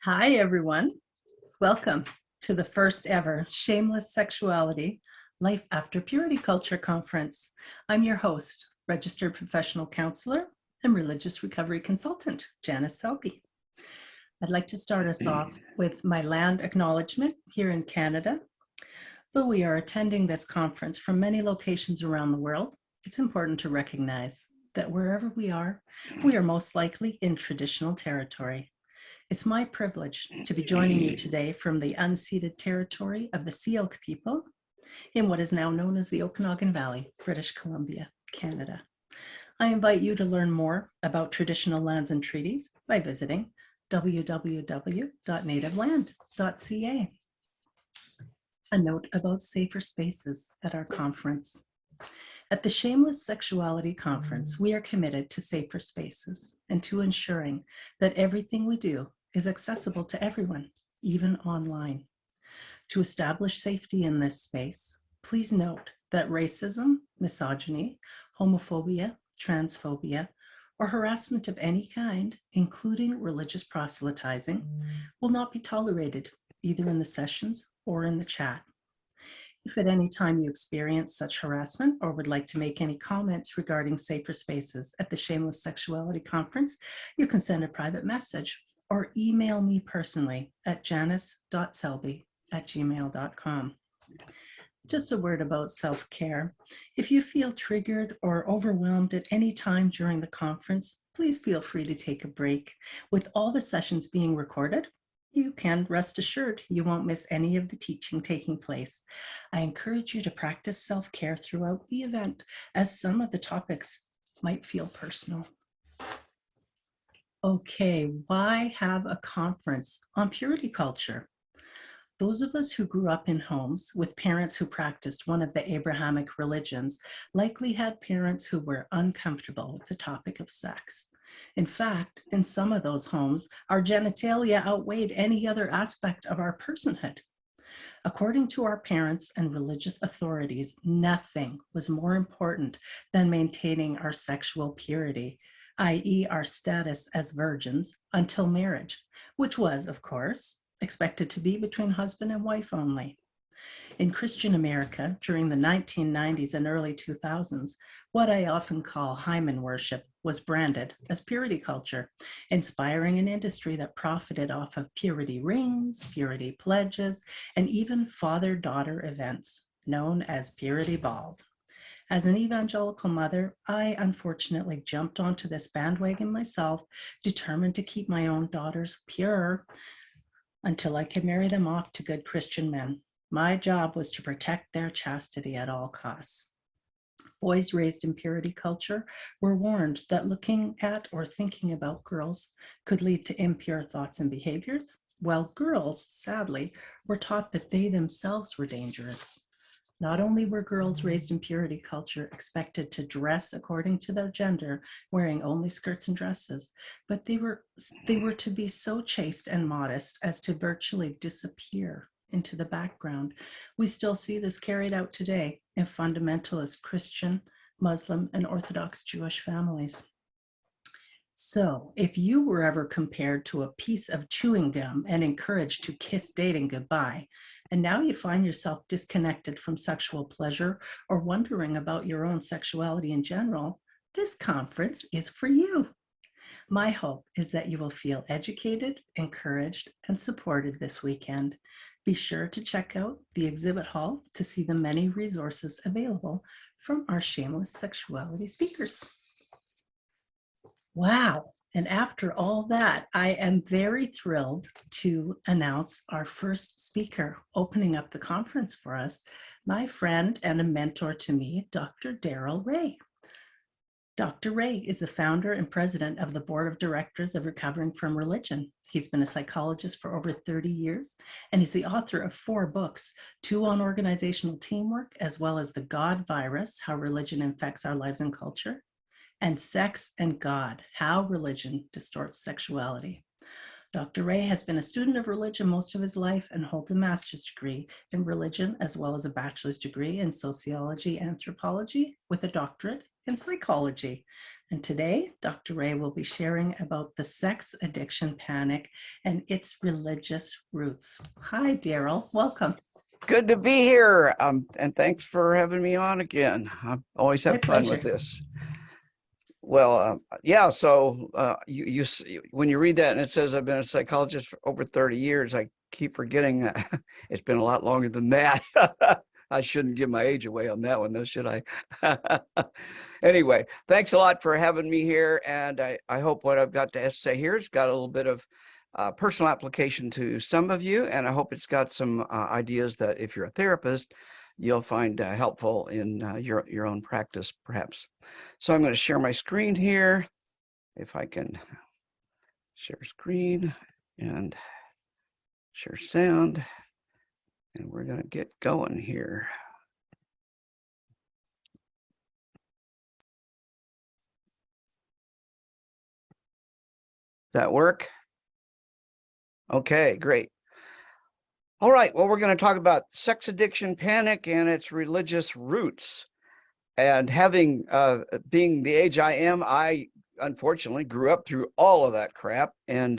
Hi, everyone. Welcome to the first ever Shameless Sexuality Life After Purity Culture Conference. I'm your host, registered professional counselor and religious recovery consultant, Janice Selby. I'd like to start us off with my land acknowledgement here in Canada. Though we are attending this conference from many locations around the world, it's important to recognize that wherever we are most likely in traditional territory. It's my privilege to be joining you today from the unceded territory of the Syilx people in what is now known as the Okanagan Valley, British Columbia, Canada. I invite you to learn more about traditional lands and treaties by visiting www.nativeland.ca. A note about safer spaces at our conference. At the Shameless Sexuality Conference, we are committed to safer spaces and to ensuring that everything we do is accessible to everyone, even online. To establish safety in this space, please note that racism, misogyny, homophobia, transphobia, or harassment of any kind, including religious proselytizing, will not be tolerated either in the sessions or in the chat. If at any time you experience such harassment or would like to make any comments regarding safer spaces at the Shameless Sexuality Conference, you can send a private message or email me personally at janice.selby@gmail.com. Just a word about self-care. If you feel triggered or overwhelmed at any time during the conference, please feel free to take a break. With all the sessions being recorded, you can rest assured you won't miss any of the teaching taking place. I encourage you to practice self-care throughout the event, as some of the topics might feel personal. Okay, why have a conference on purity culture? Those of us who grew up in homes with parents who practiced one of the Abrahamic religions likely had parents who were uncomfortable with the topic of sex. In fact, in some of those homes, our genitalia outweighed any other aspect of our personhood. According to our parents and religious authorities, nothing was more important than maintaining our sexual purity, i.e., our status as virgins, until marriage, which was, of course, expected to be between husband and wife only. In Christian America, during the 1990s and early 2000s, what I often call hymen worship was branded as purity culture, inspiring an industry that profited off of purity rings, purity pledges, and even father-daughter events known as purity balls. As an evangelical mother, I unfortunately jumped onto this bandwagon myself, determined to keep my own daughters pure until I could marry them off to good Christian men. My job was to protect their chastity at all costs. Boys raised in purity culture were warned that looking at or thinking about girls could lead to impure thoughts and behaviors, while girls, sadly, were taught that they themselves were dangerous. Not only were girls raised in purity culture expected to dress according to their gender, wearing only skirts and dresses, but they were to be so chaste and modest as to virtually disappear into the background. We still see this carried out today in fundamentalist Christian, Muslim, and Orthodox Jewish families. So if you were ever compared to a piece of chewing gum and encouraged to kiss dating goodbye, and now you find yourself disconnected from sexual pleasure or wondering about your own sexuality in general, this conference is for you. My hope is that you will feel educated, encouraged, and supported this weekend. Be sure to check out the exhibit hall to see the many resources available from our Shameless Sexuality speakers. Wow. And after all that, I am very thrilled to announce our first speaker opening up the conference for us, my friend and a mentor to me, Dr. Darrel Ray. Dr. Ray is the founder and president of the board of directors of Recovering from Religion. He's been a psychologist for over 30 years, and he's the author of 4 books, 2 on organizational teamwork, as well as The God Virus, How Religion Infects Our Lives and Culture, and Sex and God, How Religion Distorts Sexuality. Dr. Ray has been a student of religion most of his life and holds a master's degree in religion, as well as a bachelor's degree in sociology, anthropology, with a doctorate in psychology. And today, Dr. Ray will be sharing about the sex addiction panic and its religious roots. Hi, Darrel. Welcome. Good to be here, and thanks for having me on again. I always have fun with this. Well, yeah. So when you read that and it says I've been a psychologist for over 30 years, I keep forgetting it's been a lot longer than that. I shouldn't give my age away on that one, though, should I? Anyway, thanks a lot for having me here, and I hope what I've got to say here has got a little bit of personal application to some of you, and I hope it's got some ideas that if you're a therapist, you'll find helpful in your own practice, perhaps. So I'm going to share my screen here, if I can share screen and share sound, and we're going to get going here. Does that work? Okay, great. All right, well, we're going to talk about sex addiction panic and its religious roots. And having being the age I am, I unfortunately grew up through all of that crap, and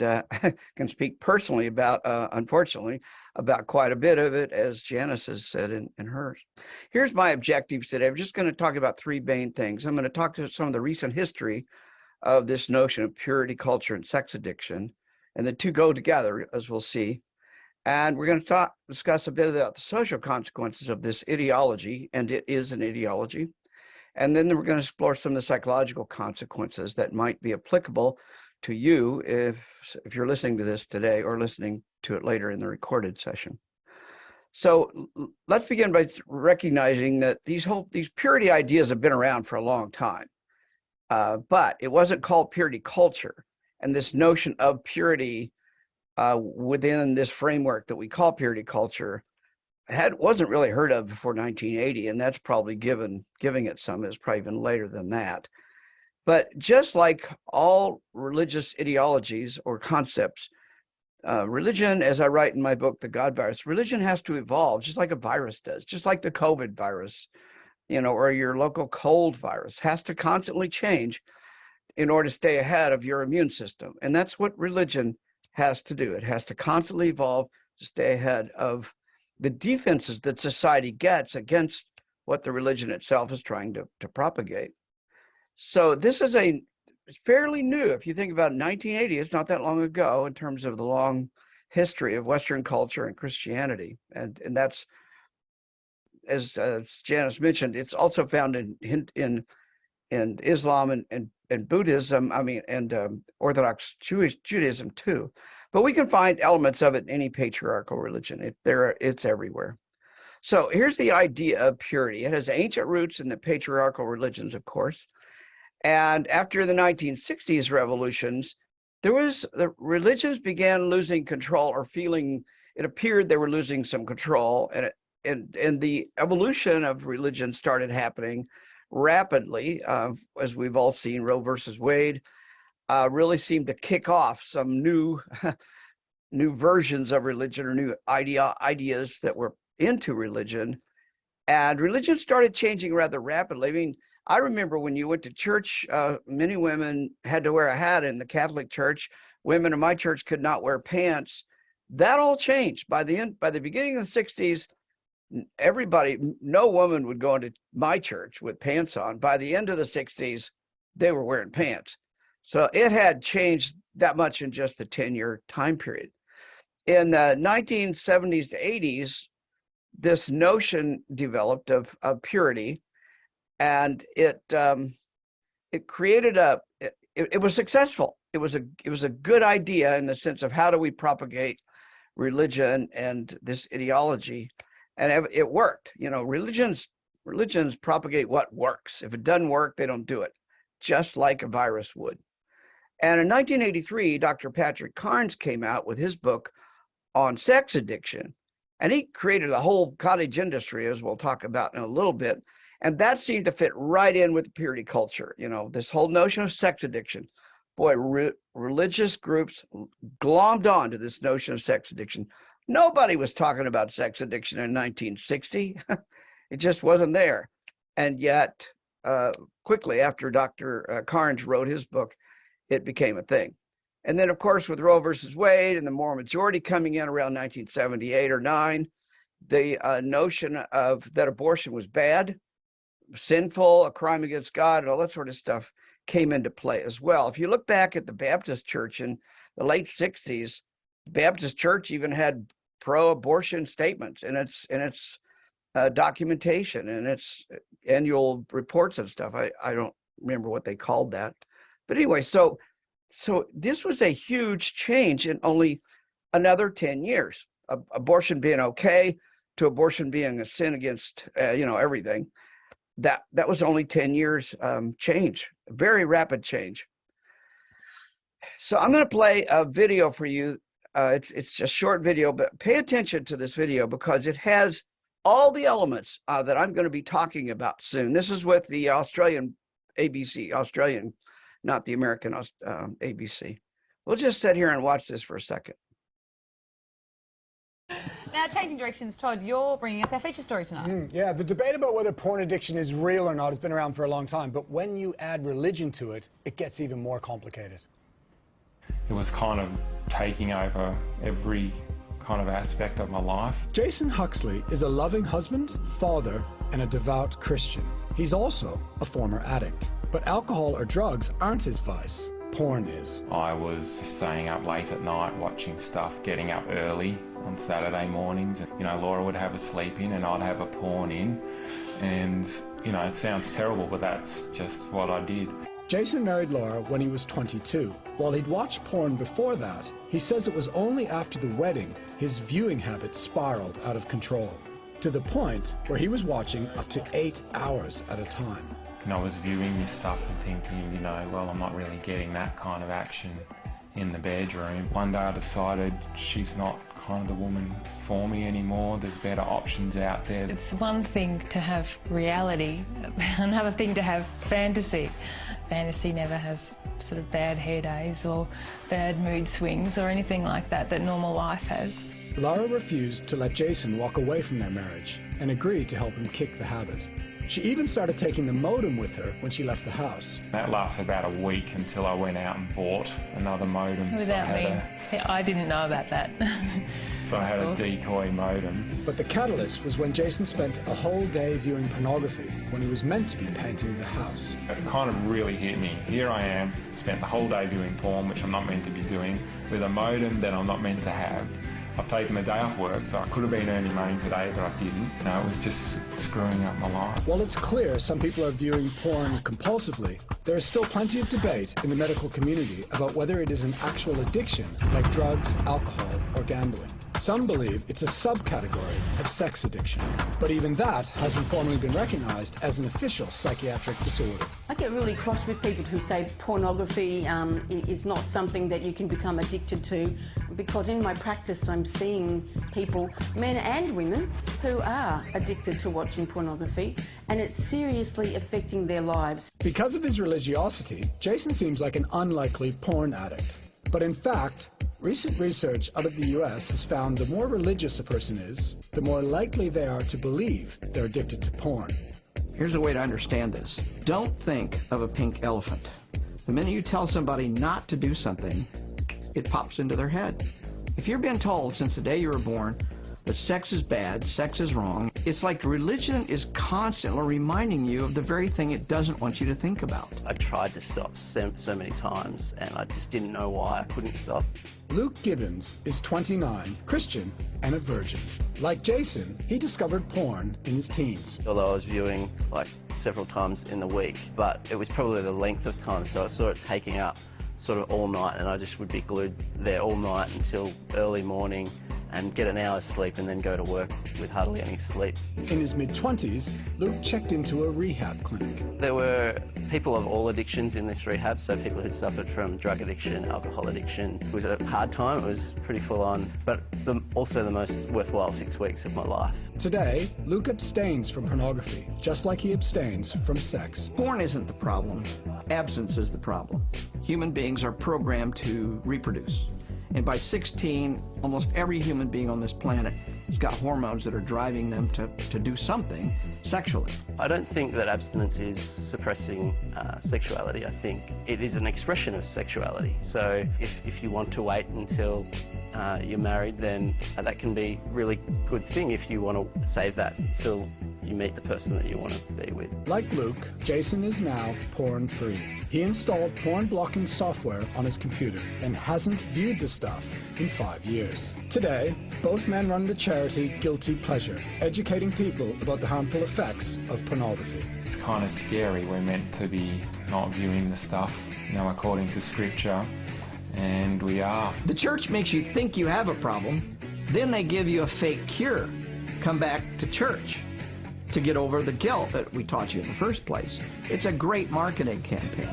can speak personally about, unfortunately, about quite a bit of it, as Janice has said in hers. Here's my objectives today. I'm just going to talk about three main things. I'm going to talk to some of the recent history of this notion of purity culture and sex addiction, and the two go together, as we'll see. And we're going to discuss a bit about the social consequences of this ideology, and it is an ideology. And then we're going to explore some of the psychological consequences that might be applicable to you if you're listening to this today or listening to it later in the recorded session. So let's begin by recognizing that these purity ideas have been around for a long time, but it wasn't called purity culture. And this notion of purity within this framework that we call purity culture wasn't really heard of before 1980, and that's probably giving it some. It's probably even later than that. But just like all religious ideologies or concepts, religion, as I write in my book, The God Virus, religion has to evolve just like a virus does, just like the COVID virus, or your local cold virus has to constantly change in order to stay ahead of your immune system. And that's what religion has to do. It has to constantly evolve to stay ahead of the defenses that society gets against what the religion itself is trying to propagate. So this is it's fairly new. If you think about 1980, it's not that long ago in terms of the long history of Western culture and Christianity. And that's, as Janice mentioned, it's also found in Islam and Buddhism, and Orthodox Judaism too. But we can find elements of it in any patriarchal religion. It's everywhere. So here's the idea of purity. It has ancient roots in the patriarchal religions, of course. And after the 1960s revolutions, the religions began losing control, or it appeared they were losing some control, and the evolution of religion started happening rapidly, as we've all seen. Roe versus Wade really seemed to kick off some new versions of religion, or new ideas that were into religion, and religion started changing rather rapidly. I remember when you went to church, many women had to wear a hat in the Catholic Church. Women in my church could not wear pants. That all changed by the beginning of the 60s. No woman would go into my church with pants on. By the end of the 60s, they were wearing pants. So it had changed that much in just the 10-year time period. In the 1970s to 80s, this notion developed of purity, and it created it was successful. It was a good idea in the sense of how do we propagate religion and this ideology. And it worked. Religions propagate what works. If it doesn't work, they don't do it, just like a virus would. And in 1983, Dr. Patrick Carnes came out with his book on sex addiction. And he created a whole cottage industry, as we'll talk about in a little bit. And that seemed to fit right in with purity culture. This whole notion of sex addiction. Boy, religious groups glommed on to this notion of sex addiction. Nobody was talking about sex addiction in 1960. It just wasn't there. And yet quickly after Dr. Carnes wrote his book, it became a thing. And then, of course, with Roe versus Wade and the moral majority coming in around 1978 or 9, the notion of that abortion was bad, sinful, a crime against God, and all that sort of stuff came into play as well. If you look back at the Baptist church in the late 60s, the Baptist church even had pro-abortion statements in its documentation and its annual reports and stuff. I don't remember what they called that. But anyway, so this was a huge change in only another 10 years. Abortion being okay to abortion being a sin against, everything. That was only 10 years change, very rapid change. So I'm going to play a video for you. It's a short video, but pay attention to this video because it has all the elements that I'm going to be talking about soon. This is with the Australian ABC, Australian, not the American ABC. We'll just sit here and watch this for a second. Now, changing directions, Todd, you're bringing us our feature story tonight. Yeah, the debate about whether porn addiction is real or not has been around for a long time, but when you add religion to it, it gets even more complicated. It was kind of taking over every kind of aspect of my life. Jason Huxley is a loving husband, father, and a devout Christian. He's also a former addict. But alcohol or drugs aren't his vice. Porn is. I was staying up late at night watching stuff, getting up early on Saturday mornings. Laura would have a sleep in and I'd have a porn in. And, it sounds terrible, but that's just what I did. Jason married Laura when he was 22. While he'd watched porn before that, he says it was only after the wedding his viewing habits spiraled out of control, to the point where he was watching up to 8 hours at a time. And I was viewing this stuff and thinking, well, I'm not really getting that kind of action in the bedroom. One day I decided she's not kind of the woman for me anymore. There's better options out there. It's one thing to have reality, another thing to have fantasy. Fantasy never has sort of bad hair days or bad mood swings or anything like that normal life has. Laura refused to let Jason walk away from their marriage and agreed to help him kick the habit. She even started taking the modem with her when she left the house. That lasted about a week until I went out and bought another modem. Without me. I didn't know about that. So I had a decoy modem. But the catalyst was when Jason spent a whole day viewing pornography when he was meant to be painting the house. It kind of really hit me. Here I am, spent the whole day viewing porn, which I'm not meant to be doing, with a modem that I'm not meant to have. I've taken the day off work, so I could have been earning money today, but I didn't. It was just screwing up my life. While it's clear some people are viewing porn compulsively, there is still plenty of debate in the medical community about whether it is an actual addiction, like drugs, alcohol, or gambling. Some believe it's a subcategory of sex addiction, but even that hasn't formally been recognized as an official psychiatric disorder. I get really cross with people who say pornography is not something that you can become addicted to, because in my practice I'm seeing people, men and women, who are addicted to watching pornography, and it's seriously affecting their lives. Because of his religiosity, Jason seems like an unlikely porn addict. But in fact, recent research out of the US has found the more religious a person is, the more likely they are to believe they're addicted to porn. Here's a way to understand this. Don't think of a pink elephant. The minute you tell somebody not to do something, it pops into their head. If you're being told since the day you were born that sex is bad, sex is wrong, it's like religion is constantly reminding you of the very thing it doesn't want you to think about. I tried to stop so many times, and I just didn't know why I couldn't stop. Luke Gibbons is 29, Christian, and a virgin. Like Jason, he discovered porn in his teens. Although I was viewing like several times in the week, but it was probably the length of time, so I saw it taking up sort of all night, and I just would be glued there all night until early morning and get an hour's sleep and then go to work with hardly any sleep. In his mid-20s, Luke checked into a rehab clinic. There were people of all addictions in this rehab, so people who suffered from drug addiction, alcohol addiction. It was a hard time, it was pretty full on, but also the most worthwhile 6 weeks of my life. Today, Luke abstains from pornography, just like he abstains from sex. Porn isn't the problem. Absence is the problem. Human beings are programmed to reproduce. And by 16, almost every human being on this planet has got hormones that are driving them to do something, sexually. I don't think that abstinence is suppressing sexuality. I think it is an expression of sexuality. So if you want to wait until you're married, then that can be a really good thing if you want to save that till you meet the person that you want to be with. Like Luke, Jason is now porn-free. He installed porn-blocking software on his computer and hasn't viewed the stuff in 5 years. Today, both men run the charity Guilty Pleasure, educating people about the harmful effects of pornography. It's kind of scary. We're meant to be not viewing the stuff, according to scripture, and we are. The church makes you think you have a problem, then they give you a fake cure. Come back to church to get over the guilt that we taught you in the first place. It's a great marketing campaign.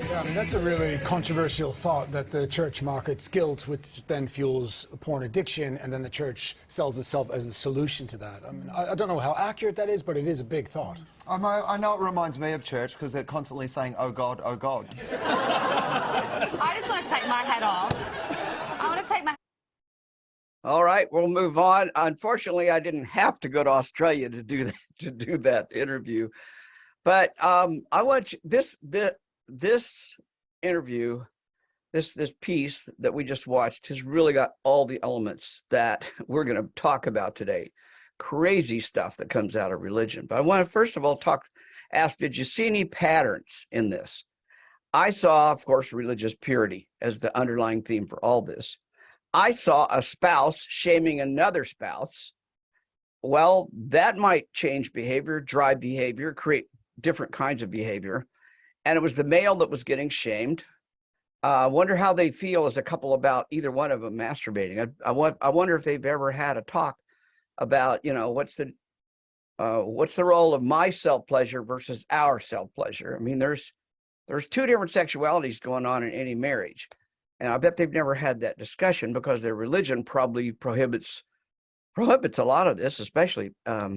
Yeah, I mean, that's a really controversial thought, that the church markets guilt, which then fuels porn addiction, and then the church sells itself as a solution to that. I mean, I don't know how accurate that is, but it is a big thought. I know it reminds me of church because they're constantly saying, oh God, oh God. I just want to take my hat off. I want to take my. All right, we'll move on. Unfortunately, I didn't have to go to Australia to do that interview, but I want you, this interview, this piece that we just watched has really got all the elements that we're going to talk about today. Crazy stuff that comes out of religion. But I want to first of all ask, did you see any patterns in this? I saw, of course, religious purity as the underlying theme for all this. I saw a spouse shaming another spouse. Well, that might change behavior, drive behavior, create different kinds of behavior. And it was the male that was getting shamed. I wonder how they feel as a couple about either one of them masturbating. I wonder if they've ever had a talk about, what's the role of my self-pleasure versus our self-pleasure. I mean, there's two different sexualities going on in any marriage. And I bet they've never had that discussion because their religion probably prohibits a lot of this, especially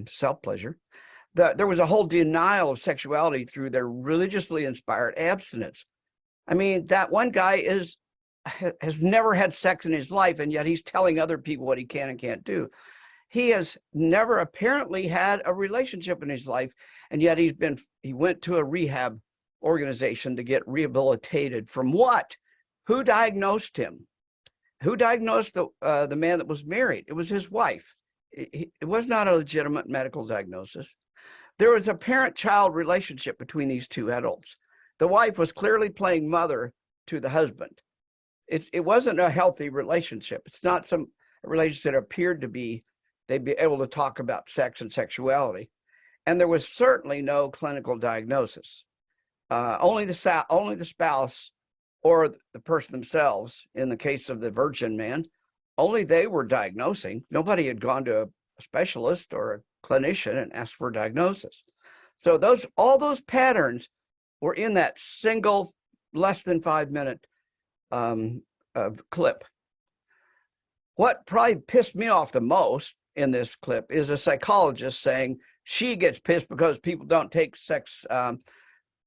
self-pleasure. There was a whole denial of sexuality through their religiously inspired abstinence. I mean, that one guy has never had sex in his life, and yet he's telling other people what he can and can't do. He has never apparently had a relationship in his life, and yet he went to a rehab organization to get rehabilitated from what? Who diagnosed him? Who diagnosed the man that was married? It was his wife. It was not a legitimate medical diagnosis. There was a parent-child relationship between these two adults. The wife was clearly playing mother to the husband. It wasn't a healthy relationship. It's not some relationship that appeared to be, they'd be able to talk about sex and sexuality. And there was certainly no clinical diagnosis. Only the spouse or the person themselves, in the case of the virgin man, only they were diagnosing. Nobody had gone to a specialist or a clinician and asked for a diagnosis. So all those patterns were in that single less than 5-minute clip. What probably pissed me off the most in this clip is a psychologist saying she gets pissed because people don't take sex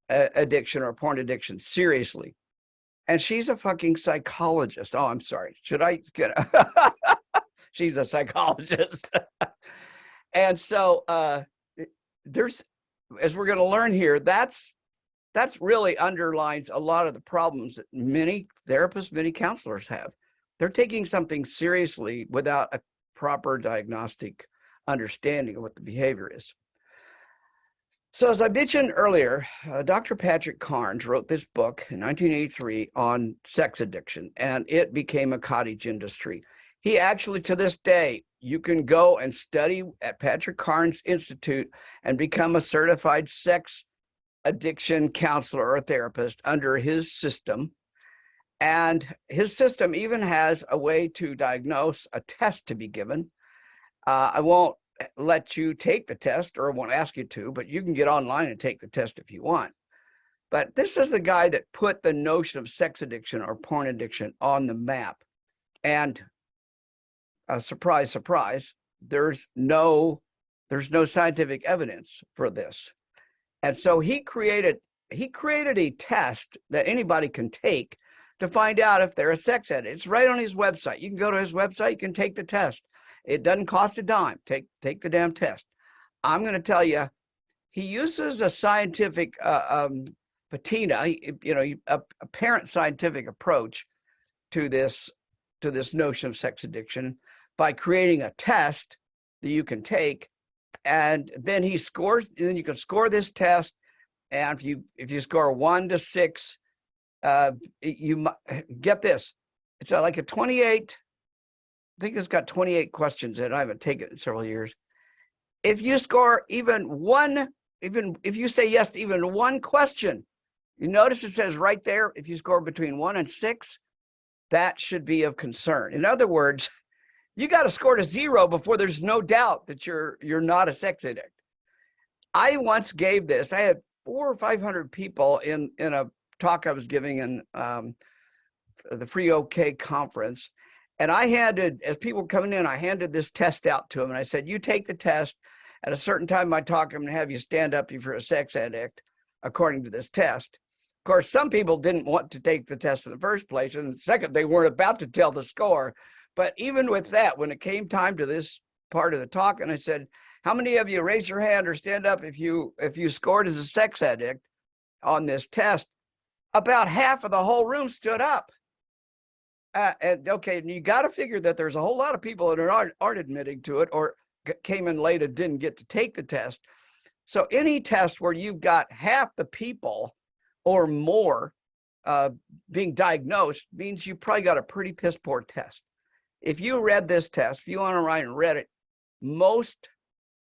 addiction or porn addiction seriously. And she's a fucking psychologist. Oh, I'm sorry. Should I get she's a psychologist. And so as we're going to learn here, that's really underlines a lot of the problems that many therapists, many counselors have. They're taking something seriously without a proper diagnostic understanding of what the behavior is. So as I mentioned earlier, Dr. Patrick Carnes wrote this book in 1983 on sex addiction, and it became a cottage industry. He actually, to this day, you can go and study at Patrick Carnes Institute and become a certified sex addiction counselor or therapist under his system. And his system even has a way to diagnose, a test to be given. I won't let you take the test, or won't ask you to, but you can get online and take the test if you want. But this is the guy that put the notion of sex addiction or porn addiction on the map. And surprise, surprise, there's no scientific evidence for this. And so he created a test that anybody can take to find out if they're a sex addict. It's right on his website. You can go to his website, you can take the test. It doesn't cost a dime. Take the damn test. I'm going to tell you, he uses a scientific patina, a apparent scientific approach to this notion of sex addiction by creating a test that you can take, and then he scores. And then you can score this test, and if you score 1 to 6, you get this. It's like a 28. I think it's got 28 questions in it. I haven't taken it in several years. If you score even if you say yes to even one question, you notice it says right there, if you score between 1 and 6, that should be of concern. In other words, you got to score to 0 before there's no doubt that you're not a sex addict. I once gave this. I had 400 or 500 people in a talk I was giving in the Free OK conference. And I handed, as people were coming in, I handed this test out to them. And I said, you take the test. At a certain time in my talk, I'm going to have you stand up if you're a sex addict, according to this test. Of course, some people didn't want to take the test in the first place. And second, they weren't about to tell the score. But even with that, when it came time to this part of the talk, and I said, how many of you raise your hand or stand up if you scored as a sex addict on this test? About half of the whole room stood up. And okay, you got to figure that there's a whole lot of people that aren't admitting to it or came in late and didn't get to take the test. So any test where you've got half the people or more being diagnosed means you probably got a pretty piss poor test. If you read this test, if you went online and read it, most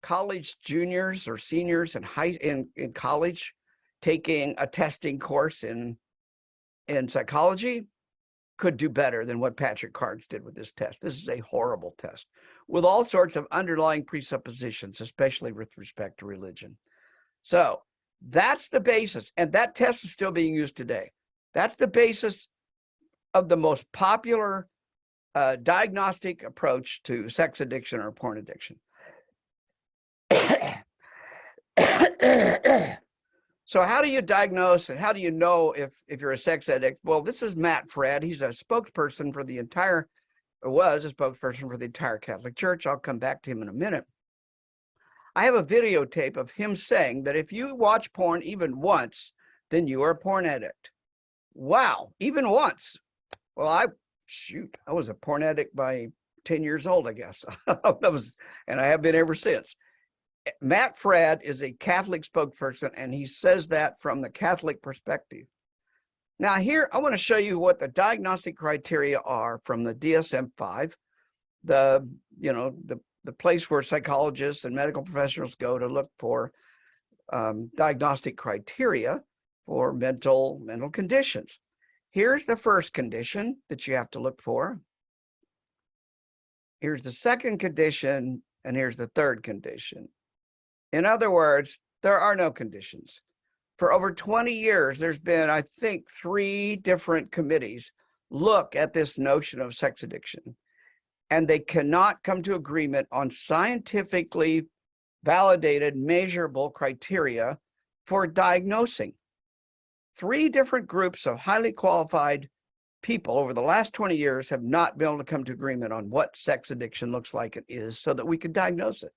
college juniors or seniors in college taking a testing course in psychology could do better than what Patrick Carnes did with this test. This is a horrible test with all sorts of underlying presuppositions, especially with respect to religion. So that's the basis, and that test is still being used today. That's the basis of the most popular diagnostic approach to sex addiction or porn addiction. So how do you diagnose and how do you know if you're a sex addict? Well, this is Matt Fradd. He's a spokesperson for the entire, or was a spokesperson for the entire Catholic Church. I'll come back to him in a minute. I have a videotape of him saying that if you watch porn even once, then you are a porn addict. Wow, even once. Well, I was a porn addict by 10 years old, I guess. And I have been ever since. Matt Fradd is a Catholic spokesperson, and he says that from the Catholic perspective. Now here, I want to show you what the diagnostic criteria are from the DSM-5, the place where psychologists and medical professionals go to look for diagnostic criteria for mental conditions. Here's the first condition that you have to look for. Here's the second condition, and here's the third condition. In other words, there are no conditions. For over 20 years, there's been, I think, 3 different committees look at this notion of sex addiction, and they cannot come to agreement on scientifically validated, measurable criteria for diagnosing. 3 different groups of highly qualified people over the last 20 years have not been able to come to agreement on what sex addiction looks like and is so that we could diagnose it.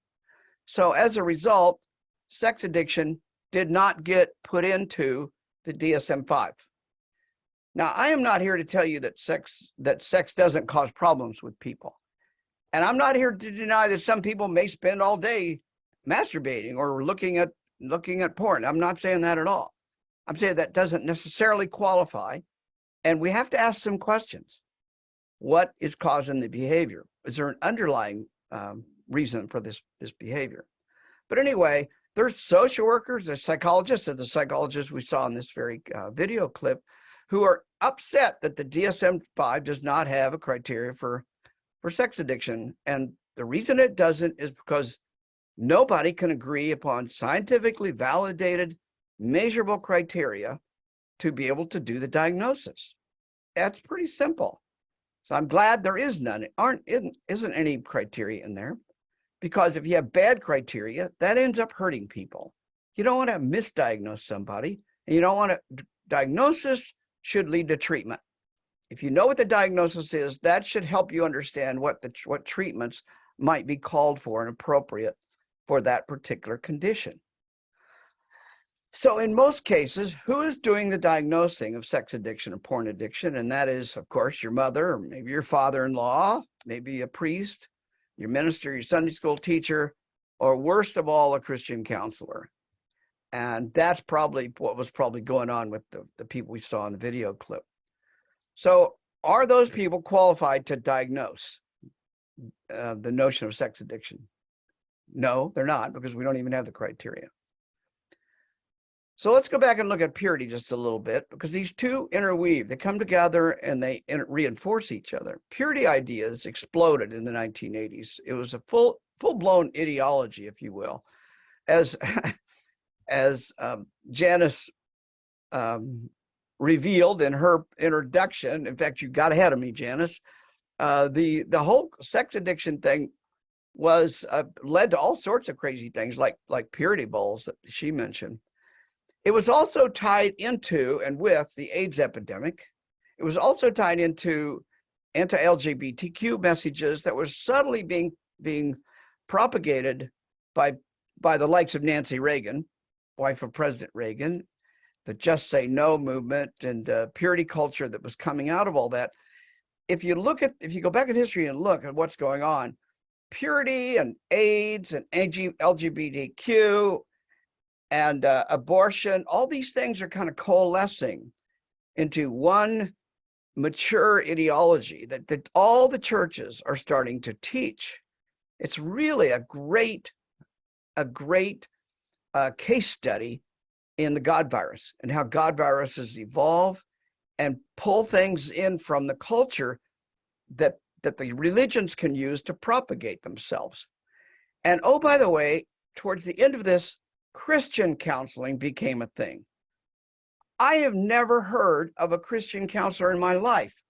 So as a result, sex addiction did not get put into the DSM-5. Now, I am not here to tell you that sex doesn't cause problems with people. And I'm not here to deny that some people may spend all day masturbating or looking at porn. I'm not saying that at all. I'm saying that doesn't necessarily qualify. And we have to ask some questions. What is causing the behavior? Is there an underlying reason for this behavior? But anyway, there's social workers, there's psychologists, and the psychologists we saw in this very video clip, who are upset that the DSM-5 does not have a criteria for sex addiction. And the reason it doesn't is because nobody can agree upon scientifically validated, measurable criteria to be able to do the diagnosis. That's pretty simple. So I'm glad there is none. Isn't any criteria in there, because if you have bad criteria, that ends up hurting people. You don't want to misdiagnose somebody, and you don't want to. Diagnosis should lead to treatment. If you know what the diagnosis is, that should help you understand what treatments might be called for and appropriate for that particular condition. So in most cases, who is doing the diagnosing of sex addiction or porn addiction? And that is, of course, your mother, or maybe your father-in-law, maybe a priest, your minister, your Sunday school teacher, or worst of all, a Christian counselor. And that's probably what was probably going on with the people we saw in the video clip. So are those people qualified to diagnose the notion of sex addiction? No, they're not, because we don't even have the criteria. So let's go back and look at purity just a little bit, because these two interweave. They come together and they reinforce each other. Purity ideas exploded in the 1980s. It was a full-blown ideology, if you will. As Janice revealed in her introduction, in fact, you got ahead of me, Janice, the whole sex addiction thing was led to all sorts of crazy things, like purity bowls that she mentioned. It was also tied into and with the AIDS epidemic. It was also tied into anti-LGBTQ messages that were subtly being propagated by the likes of Nancy Reagan, wife of President Reagan, the Just Say No movement, and purity culture that was coming out of all that. If you go back in history and look at what's going on, purity and AIDS and LGBTQ and abortion, all these things are kind of coalescing into one mature ideology that all the churches are starting to teach. It's really a great case study in the God virus and how God viruses evolve and pull things in from the culture that the religions can use to propagate themselves. And oh, by the way, towards the end of this, Christian counseling became a thing. I have never heard of a Christian counselor in my life.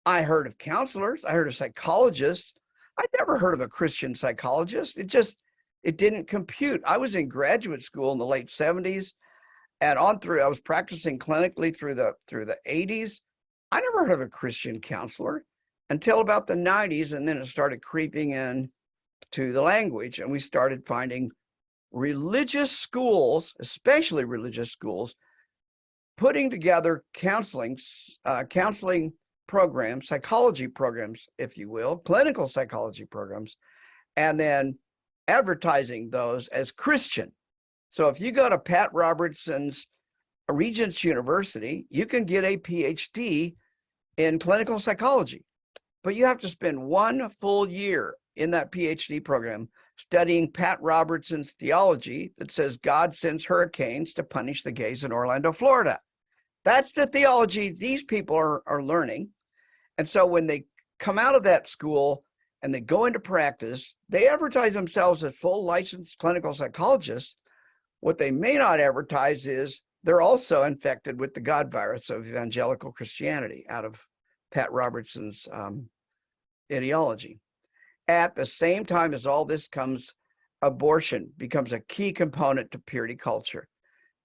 I heard of counselors, I heard of psychologists. I never heard of a Christian psychologist. It didn't compute. I was in graduate school in the late 70s and on through, I was practicing clinically through the 80s. I never heard of a Christian counselor until about the 90s, and then it started creeping in to the language, and we started finding religious schools, especially religious schools, putting together counseling programs, psychology programs, if you will, clinical psychology programs, and then advertising those as Christian. So if you go to Pat Robertson's Regents University, you can get a PhD in clinical psychology, but you have to spend 1 full year in that PhD program studying Pat Robertson's theology that says God sends hurricanes to punish the gays in Orlando, Florida. That's the theology these people are learning. And so when they come out of that school and they go into practice, they advertise themselves as full licensed clinical psychologists. What they may not advertise is they're also infected with the God virus of evangelical Christianity out of Pat Robertson's ideology. At the same time as all this comes, abortion becomes a key component to purity culture.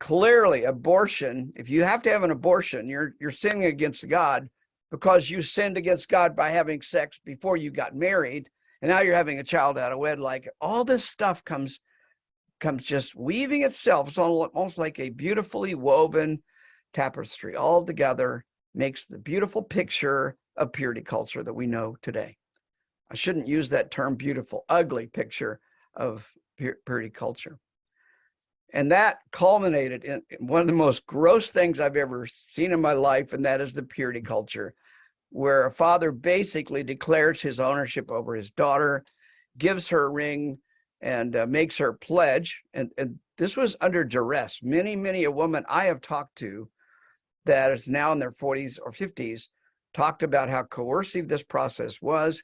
Clearly, abortion, if you have to have an abortion, you're sinning against God because you sinned against God by having sex before you got married, and now you're having a child out of wedlock. All this stuff comes just weaving itself. It's almost like a beautifully woven tapestry. All together makes the beautiful picture of purity culture that we know today. I shouldn't use that term beautiful, ugly picture of purity culture. And that culminated in one of the most gross things I've ever seen in my life, and that is the purity culture, where a father basically declares his ownership over his daughter, gives her a ring, and makes her pledge. And this was under duress. Many a woman I have talked to that is now in their 40s or 50s talked about how coercive this process was,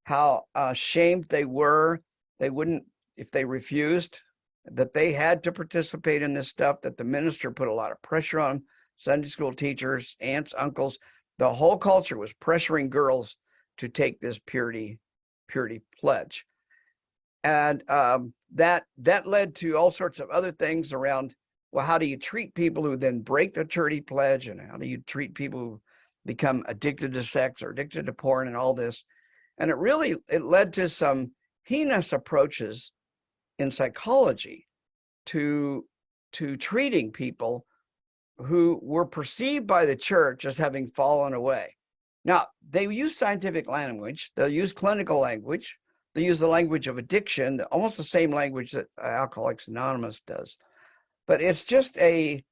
how ashamed they were. They wouldn't, if they refused, that they had to participate in this stuff, that the minister put a lot of pressure on Sunday school teachers, aunts, uncles. The whole culture was pressuring girls to take this purity pledge. And that led to all sorts of other things around, well, how do you treat people who then break the purity pledge, and how do you treat people who become addicted to sex or addicted to porn and all this? And it led to some heinous approaches in psychology to treating people who were perceived by the church as having fallen away. Now, they use scientific language, they'll use clinical language, they use the language of addiction, almost the same language that Alcoholics Anonymous does. But it's just a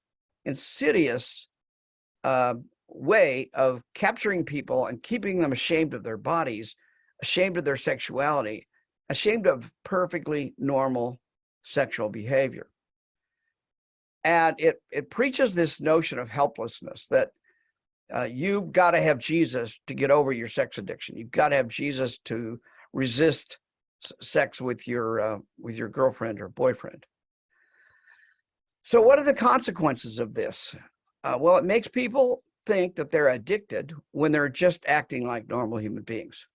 insidious way of capturing people and keeping them ashamed of their bodies, ashamed of their sexuality, ashamed of perfectly normal sexual behavior. And it preaches this notion of helplessness that you've got to have Jesus to get over your sex addiction. You've got to have Jesus to resist sex with your girlfriend or boyfriend. So what are the consequences of this? Well, it makes people think that they're addicted when they're just acting like normal human beings.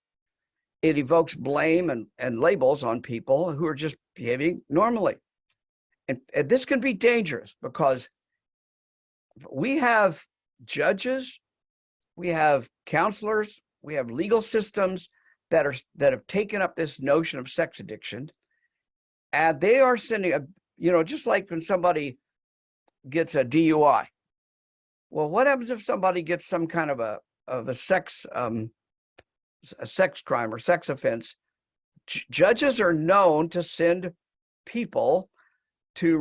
It evokes blame and labels on people who are just behaving normally. And this can be dangerous because we have judges, we have counselors, we have legal systems that have taken up this notion of sex addiction, and they are sending just like when somebody gets a DUI. Well, what happens if somebody gets some kind of a sex crime or sex offense? Judges are known to send people to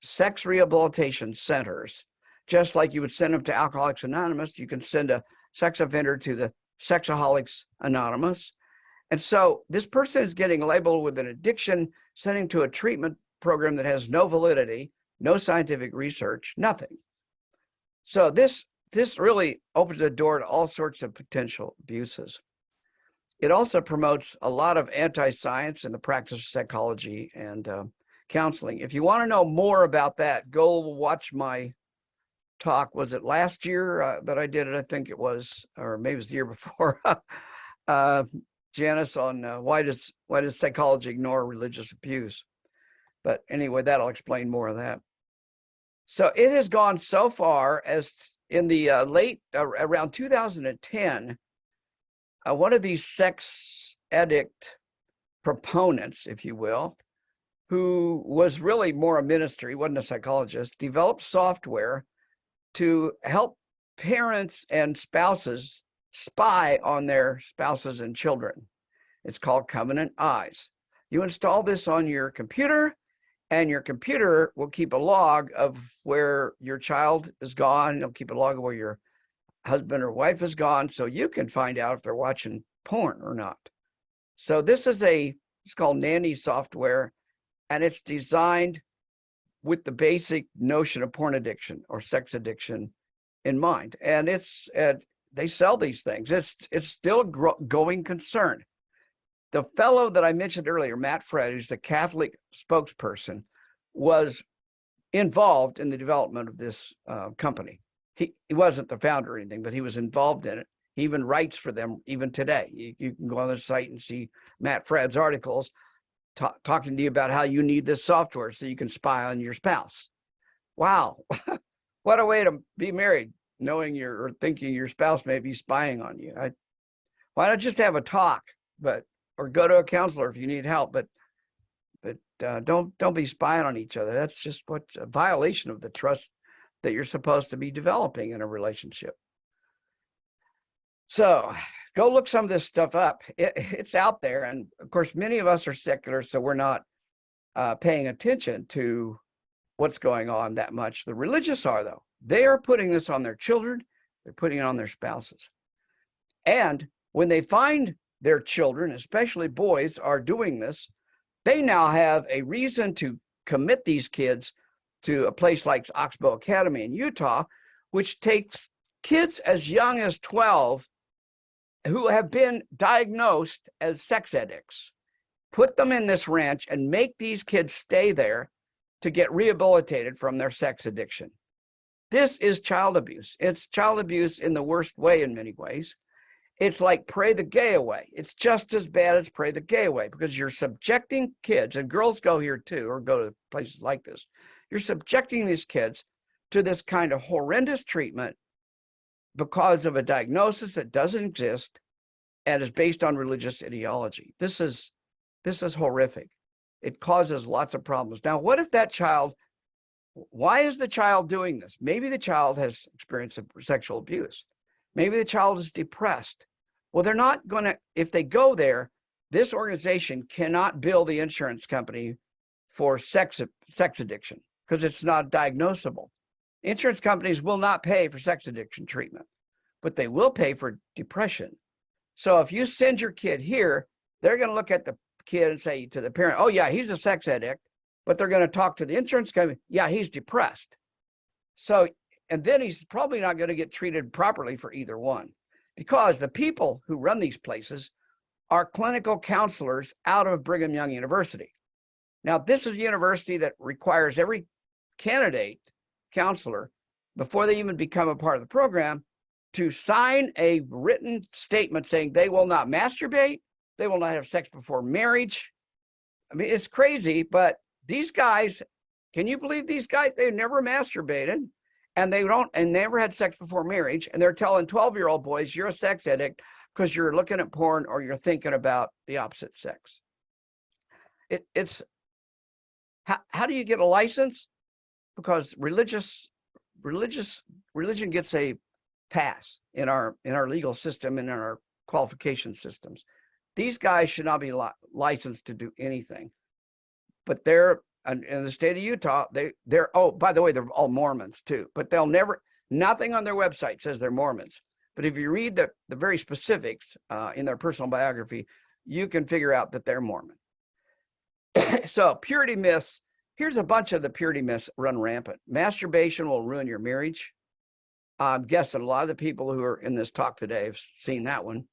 sex rehabilitation centers, just like you would send them to Alcoholics Anonymous. You can send a sex offender to the Sexaholics Anonymous. And so this person is getting labeled with an addiction, sending to a treatment program that has no validity, no scientific research, nothing. So this really opens the door to all sorts of potential abuses. It also promotes a lot of anti-science in the practice of psychology and counseling. If you want to know more about that, go watch my talk. Was it last year that I did it? I think it was, or maybe it was the year before. Janice, on why does psychology ignore religious abuse? But anyway, that'll explain more of that. So it has gone so far as in the around 2010, one of these sex addict proponents, if you will, who was really more a minister, he wasn't a psychologist, developed software to help parents and spouses spy on their spouses and children. It's called Covenant Eyes. You install this on your computer, and your computer will keep a log of where your child is gone. It'll keep a log of where your husband or wife is gone, so you can find out if they're watching porn or not. So this is it's called nanny software, and it's designed with the basic notion of porn addiction or sex addiction in mind. And they sell these things. It's still a going concern. The fellow that I mentioned earlier, Matt Fred, who's the Catholic spokesperson, was involved in the development of this company. He wasn't the founder or anything, but he was involved in it. He even writes for them even today. You can go on the site and see Matt Fred's articles talking to you about how you need this software so you can spy on your spouse. Wow, what a way to be married, knowing or thinking your spouse may be spying on you. Why not just have a talk, or go to a counselor if you need help, but don't be spying on each other. That's just what's a violation of the trust that you're supposed to be developing in a relationship. So go look some of this stuff up. It's out there. And of course, many of us are secular, so we're not paying attention to what's going on that much. The religious are, though. They are putting this on their children. They're putting it on their spouses. And when they find their children, especially boys, are doing this, they now have a reason to commit these kids to a place like Oxbow Academy in Utah, which takes kids as young as 12 who have been diagnosed as sex addicts, put them in this ranch and make these kids stay there to get rehabilitated from their sex addiction. This is child abuse. It's child abuse in the worst way in many ways. It's like pray the gay away. It's just as bad as pray the gay away, because you're subjecting kids, and girls go here too, or go to places like this. You're subjecting these kids to this kind of horrendous treatment because of a diagnosis that doesn't exist and is based on religious ideology. This is horrific. It causes lots of problems. Now, what if that child, why is the child doing this? Maybe the child has experienced sexual abuse. Maybe the child is depressed. Well, they're not going to, if they go there, this organization cannot bill the insurance company for sex addiction because it's not diagnosable. Insurance companies will not pay for sex addiction treatment, but they will pay for depression. So if you send your kid here, they're going to look at the kid and say to the parent, oh yeah, he's a sex addict, but they're going to talk to the insurance company, yeah, he's depressed. So, and then he's probably not going to get treated properly for either one, because the people who run these places are clinical counselors out of Brigham Young University. Now, this is a university that requires every candidate counselor, before they even become a part of the program, to sign a written statement saying they will not masturbate, they will not have sex before marriage. I mean, it's crazy, but these guys, can you believe these guys? They never masturbated, and they never had sex before marriage, and they're telling 12-year-old boys, you're a sex addict because you're looking at porn or you're thinking about the opposite sex. It's how do you get a license? Because religion gets a pass in our legal system and in our qualification systems. These guys should not be licensed to do anything, but they're in the state of Utah. They're oh, by the way, they're all Mormons too, but they'll never, nothing on their website says they're Mormons. But if you read the very specifics in their personal biography, you can figure out that they're Mormon. So purity myths. Here's a bunch of the purity myths run rampant. Masturbation will ruin your marriage. I'm guessing a lot of the people who are in this talk today have seen that one.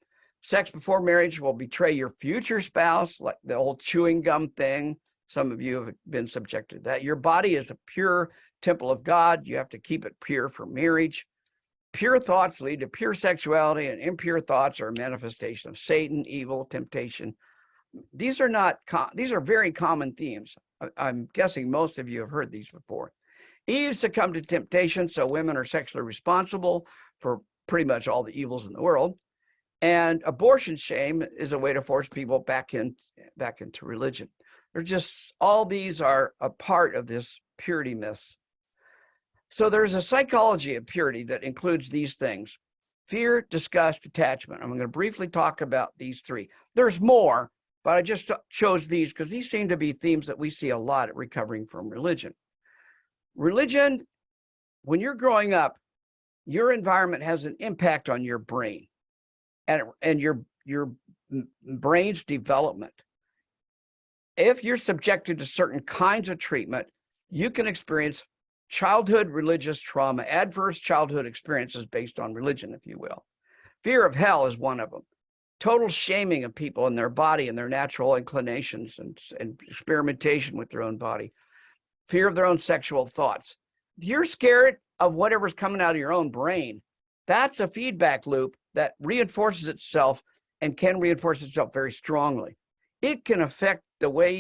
Sex before marriage will betray your future spouse, like the old chewing gum thing. Some of you have been subjected to that. Your body is a pure temple of God. You have to keep it pure for marriage. Pure thoughts lead to pure sexuality, and impure thoughts are a manifestation of Satan, evil, temptation. These are very common themes. I'm guessing most of you have heard these before. Eve succumbed to temptation, so women are sexually responsible for pretty much all the evils in the world. And abortion shame is a way to force people back into religion. They're just, all these are a part of this purity myths. So there's a psychology of purity that includes these things: fear, disgust, attachment. I'm going to briefly talk about these three. There's more, but I just chose these because these seem to be themes that we see a lot at recovering from religion. Religion, when you're growing up, your environment has an impact on your brain and your brain's development. If you're subjected to certain kinds of treatment, you can experience childhood religious trauma, adverse childhood experiences based on religion, if you will. Fear of hell is one of them. Total shaming of people and their body and their natural inclinations and experimentation with their own body. Fear of their own sexual thoughts. If you're scared of whatever's coming out of your own brain, that's a feedback loop that reinforces itself and can reinforce itself very strongly. It can affect the way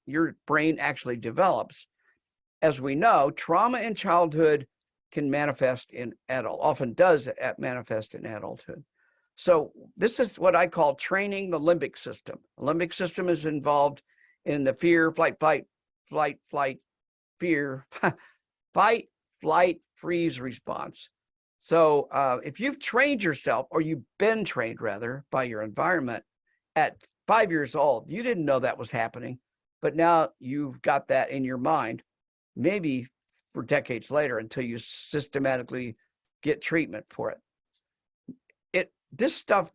your brain actually develops. As we know, trauma in childhood can manifest in often does manifest in adulthood. So this is what I call training the limbic system. The limbic system is involved in the fear, fight, flight, freeze response. So if you've trained yourself, or you've been trained rather by your environment at 5 years old, you didn't know that was happening, but now you've got that in your mind, maybe for decades later, until you systematically get treatment for it. This stuff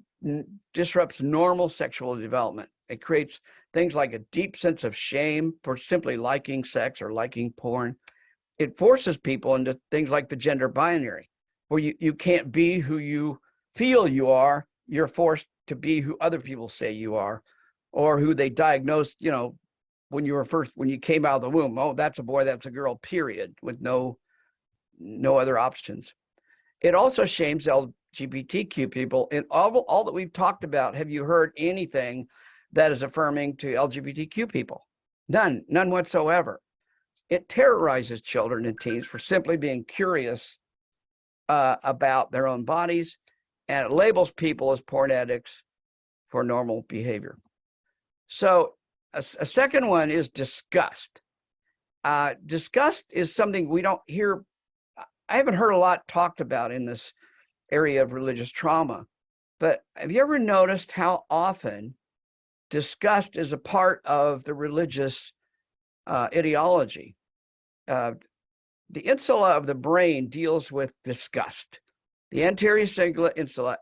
disrupts normal sexual development. It creates things like a deep sense of shame for simply liking sex or liking porn. It forces people into things like the gender binary, where you can't be who you feel you are. You're forced to be who other people say you are, or who they diagnosed, when you came out of the womb. Oh, that's a boy, that's a girl, period, with no other options. It also shames LGBTQ people. In all that we've talked about, have you heard anything that is affirming to LGBTQ people? None whatsoever. It terrorizes children and teens for simply being curious about their own bodies, and it labels people as porn addicts for normal behavior. So a second one is disgust. Disgust is something we don't hear. I haven't heard a lot talked about in this area of religious trauma, but have you ever noticed how often disgust is a part of the religious ideology? The insula of the brain deals with disgust. The anterior insula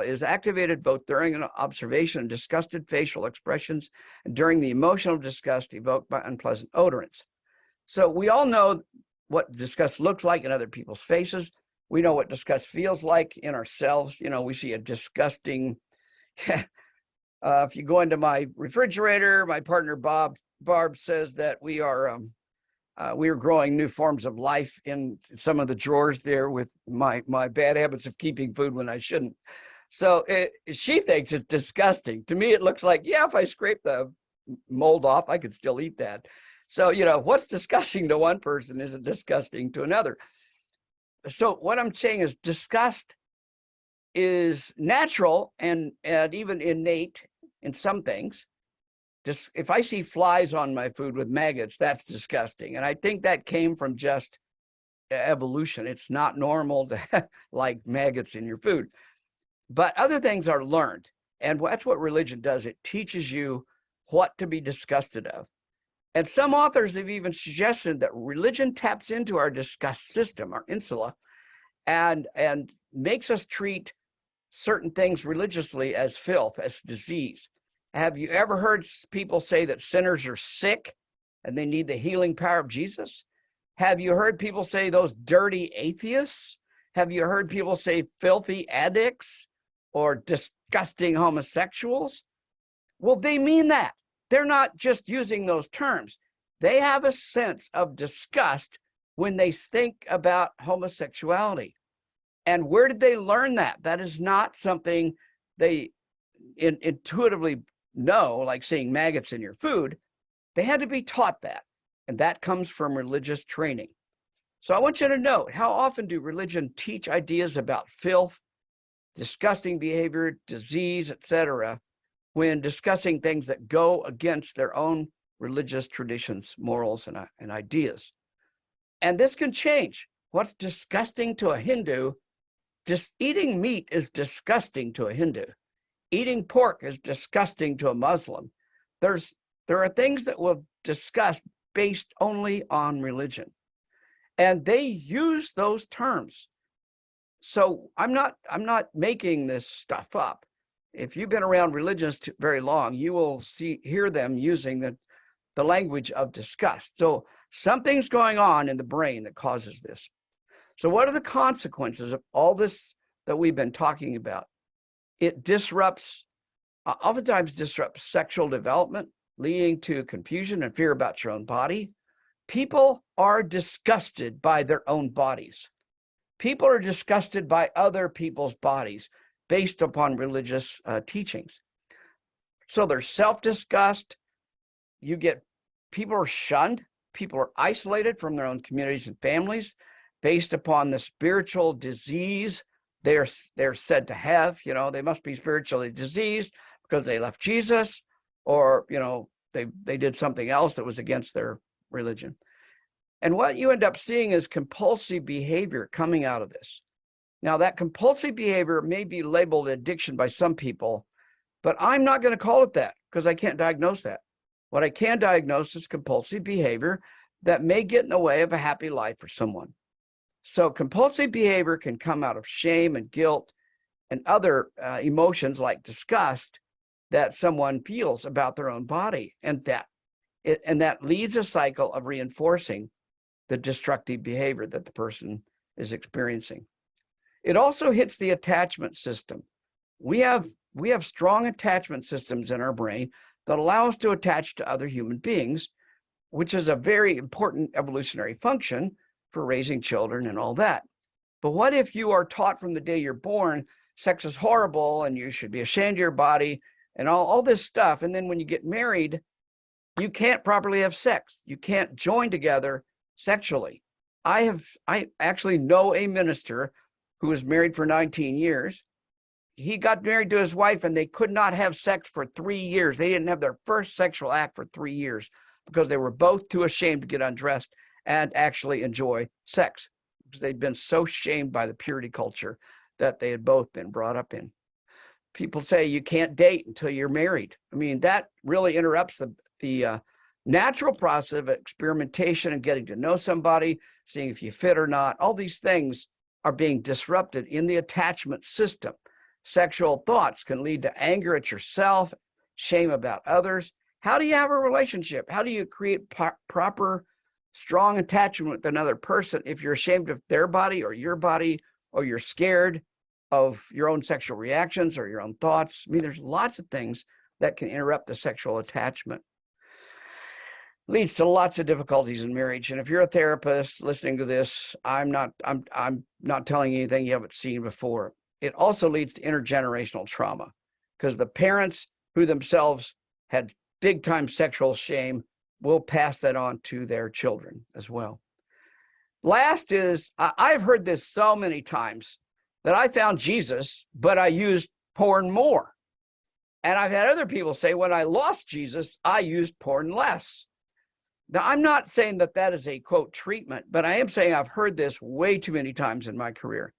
is activated both during an observation of disgusted facial expressions and during the emotional disgust evoked by unpleasant odorants. So we all know what disgust looks like in other people's faces. We know what disgust feels like in ourselves. You know, we see a disgusting, if you go into my refrigerator, my partner Barb says that we are growing new forms of life in some of the drawers there with my bad habits of keeping food when I shouldn't. So she thinks it's disgusting. To me, it looks like, yeah, if I scrape the mold off, I could still eat that. So, you know, what's disgusting to one person isn't disgusting to another. So what I'm saying is disgust is natural and even innate in some things. Just if I see flies on my food with maggots, that's disgusting. And I think that came from just evolution. It's not normal to like maggots in your food. But other things are learned. And that's what religion does. It teaches you what to be disgusted of. And some authors have even suggested that religion taps into our disgust system, our insula, and makes us treat certain things religiously as filth, as disease. Have you ever heard people say that sinners are sick and they need the healing power of Jesus? Have you heard people say those dirty atheists? Have you heard people say filthy addicts or disgusting homosexuals? Well, they mean that. They're not just using those terms. They have a sense of disgust when they think about homosexuality. And where did they learn that? That is not something they intuitively know, like seeing maggots in your food. They had to be taught that. And that comes from religious training. So I want you to note, how often do religion teach ideas about filth, disgusting behavior, disease, etc., when discussing things that go against their own religious traditions, morals, and ideas? And this can change. What's disgusting to a Hindu, just eating meat is disgusting to a Hindu. Eating pork is disgusting to a Muslim. There are things that we'll discuss based only on religion. And they use those terms. So I'm not making this stuff up. If you've been around religions very long, you will hear them using the language of disgust. So something's going on in the brain that causes this. So what are the consequences of all this that we've been talking about? It oftentimes disrupts sexual development, leading to confusion and fear about your own body. People are disgusted by their own bodies. People are disgusted by other people's bodies based upon religious teachings. So there's self-disgust. People are shunned. People are isolated from their own communities and families based upon the spiritual disease they're said to have. You know, they must be spiritually diseased because they left Jesus, or, you know, they did something else that was against their religion. And what you end up seeing is compulsive behavior coming out of this. Now, that compulsive behavior may be labeled addiction by some people, but I'm not going to call it that because I can't diagnose that. What I can diagnose is compulsive behavior that may get in the way of a happy life for someone. So compulsive behavior can come out of shame and guilt and other emotions like disgust that someone feels about their own body, and that leads a cycle of reinforcing the destructive behavior that the person is experiencing. It also hits the attachment system. We have strong attachment systems in our brain that allow us to attach to other human beings, which is a very important evolutionary function for raising children and all that. But what if you are taught from the day you're born, sex is horrible and you should be ashamed of your body and all this stuff, and then when you get married, you can't properly have sex. You can't join together sexually. I actually know a minister who was married for 19 years. he got married to his wife and they could not have sex for 3 years. They didn't have their first sexual act for 3 years because they were both too ashamed to get undressed and actually enjoy sex, because they'd been so shamed by the purity culture that they had both been brought up in. People say you can't date until you're married. I mean, that really interrupts the natural process of experimentation and getting to know somebody, seeing if you fit or not. All these things are being disrupted in the attachment system. Sexual thoughts can lead to anger at yourself, shame about others. How do you have a relationship? How do you create proper, strong attachment with another person if you're ashamed of their body, or you're scared of your own sexual reactions or your own thoughts? I mean, there's lots of things that can interrupt the sexual attachment. Leads to lots of difficulties in marriage. And if you're a therapist listening to this, I'm not telling you anything you haven't seen before. It also leads to intergenerational trauma, because the parents who themselves had big time sexual shame will pass that on to their children as well. Last is, I've heard this so many times, that I found Jesus, but I used porn more. And I've had other people say, when I lost Jesus, I used porn less. Now, I'm not saying that that is a, quote, treatment, but I am saying I've heard this way too many times in my career,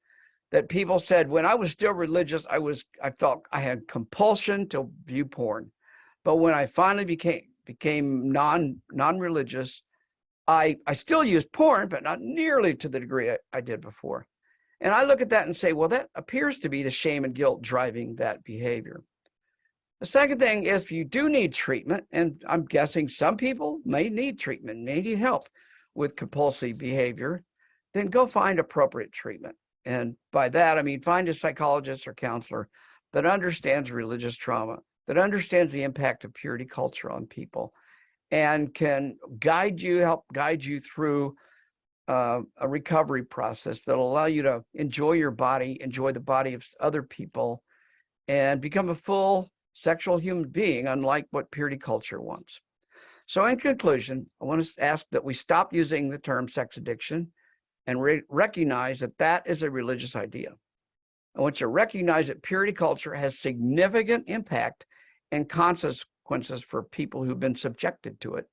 that people said, when I was still religious, I felt I had compulsion to view porn. But when I finally became non-religious, I still used porn, but not nearly to the degree I did before. And I look at that and say, well, that appears to be the shame and guilt driving that behavior. The second thing is, if you do need treatment, and I'm guessing some people may need treatment, may need help with compulsive behavior, then go find appropriate treatment. And by that, I mean, find a psychologist or counselor that understands religious trauma, that understands the impact of purity culture on people, and can help guide you through a recovery process that'll allow you to enjoy your body, enjoy the body of other people, and become a full sexual human being, unlike what purity culture wants. So in conclusion, I want to ask that we stop using the term sex addiction and recognize that that is a religious idea. I want you to recognize that purity culture has significant impact and consequences for people who've been subjected to it.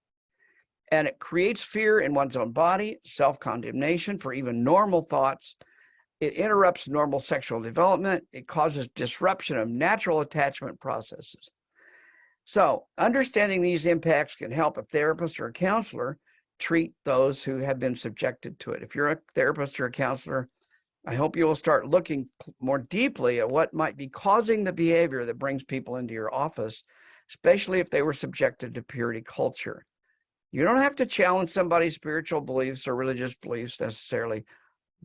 And it creates fear in one's own body, self-condemnation for even normal thoughts. It interrupts normal sexual development. It causes disruption of natural attachment processes. So understanding these impacts can help a therapist or a counselor treat those who have been subjected to it. If you're a therapist or a counselor, I hope you will start looking more deeply at what might be causing the behavior that brings people into your office, especially if they were subjected to purity culture. You don't have to challenge somebody's spiritual beliefs or religious beliefs necessarily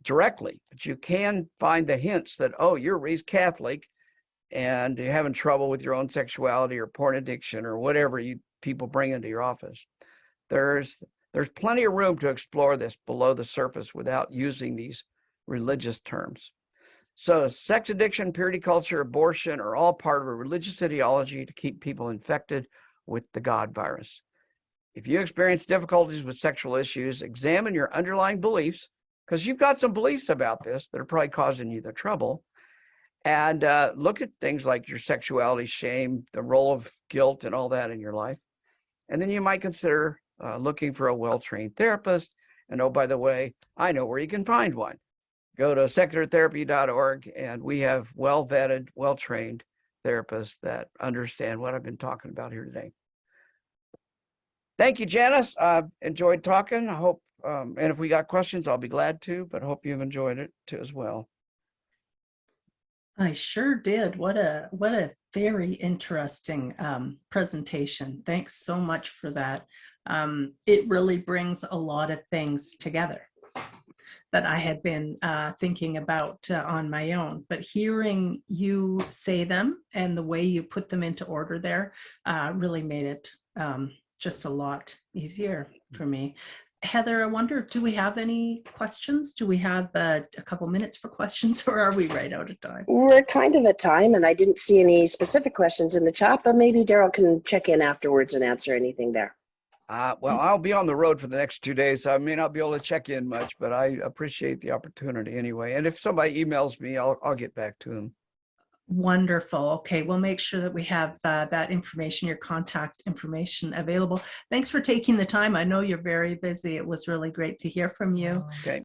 directly, but you can find the hints that, oh, you're raised Catholic and you're having trouble with your own sexuality or porn addiction or whatever people bring into your office. There's plenty of room to explore this below the surface without using these religious terms. So sex addiction, purity culture, abortion are all part of a religious ideology to keep people infected with the God virus. If you experience difficulties with sexual issues, examine your underlying beliefs, because you've got some beliefs about this that are probably causing you the trouble. And look at things like your sexuality, shame, the role of guilt and all that in your life. And then you might consider looking for a well-trained therapist. And oh, by the way, I know where you can find one. Go to seculartherapy.org, and we have well-vetted, well-trained therapists that understand what I've been talking about here today. Thank you, Janice. I've enjoyed talking. I hope, and if we got questions, I'll be glad to, but I hope you've enjoyed it too as well. I sure did. What a very interesting presentation. Thanks so much for that. It really brings a lot of things together that I had been thinking about on my own, but hearing you say them and the way you put them into order there really made it just a lot easier for me. Heather, I wonder, do we have any questions? Do we have a couple minutes for questions, or are we right out of time? We're kind of at time, and I didn't see any specific questions in the chat, but maybe Darrell can check in afterwards and answer anything there. Well, I'll be on the road for the next 2 days, so I may not be able to check in much, but I appreciate the opportunity anyway. And if somebody emails me, I'll get back to them. Wonderful. Okay, we'll make sure that we have that information, your contact information available. Thanks for taking the time. I know you're very busy. It was really great to hear from you. Okay.